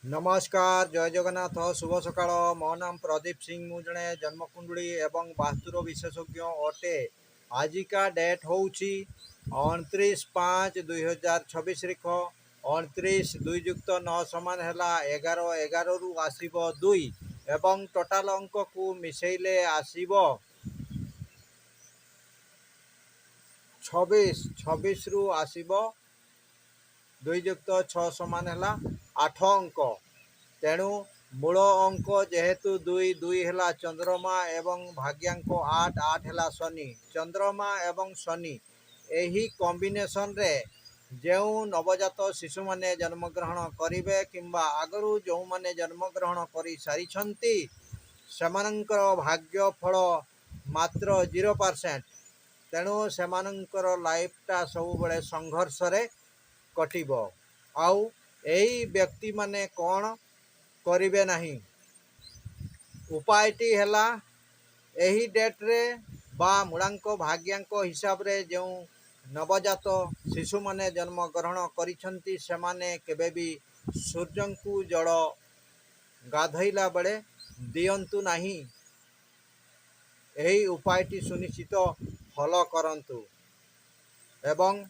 नमस्कार जय जगन्नाथ शुभ सकाळ मो नाम प्रदीप सिंह मु जड़े जन्मकुंडली एवं वास्तुर विशेषज्ञ अटे। आजिका डेट हूँ 29/5/2026 रेख 29 2 युक्त 9 समान है 11 रु आसब 2 एवं टोटाल अंक को मिसेले आसब 26 रु आसब 2 युक्त 6 समान है 8 अंक। तेणु मूल अंक जेहेतु 2 है चंद्रमा एवं भाग्यांक 8 8 है शनि चंद्रमा एवं शनि यही कॉम्बिनेशन रे जो नवजात शिशु माने जन्मग्रहण करेंगे किंबा आगु जो माने जन्मग्रहण कर सारी सेमानंकर भाग्य फल मात्र 0%। तेणु सेमानंकर लाइफटा सब बड़े संघर्ष रे कटिब। आउ यही व्यक्ति माने कौन करिवे नहीं। उपायटी है यही डेट रे बा मूलांक भाग्यांक हिसाब रे जो नवजात शिशु माने जन्म ग्रहण करिछंती सेमाने केबे भी सूर्य को जल गाधैला बेले दियंतु नहीं। यही उपायटी सुनिश्चित फॉलो करंतु एवं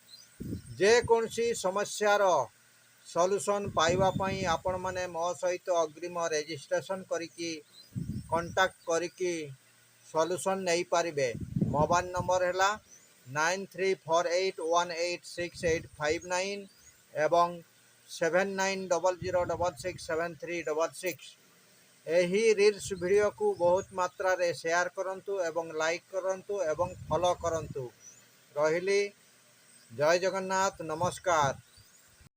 जे कौनसी समस्यार सॉल्यूशन पाइबा पई आपण माने मो सहित अग्रिम रजिस्ट्रेशन करिकी कांटेक्ट करिकी सॉल्यूशन नहीं पारिबे। मोबाइल नंबर है 9348186859 एवं 7900667366। यही रील्स वीडियो को बहुत मात्रा रे शेयर करंतु एवं लाइक करंतु एवं फॉलो करंतु। रहिली जय जगन्नाथ नमस्कार।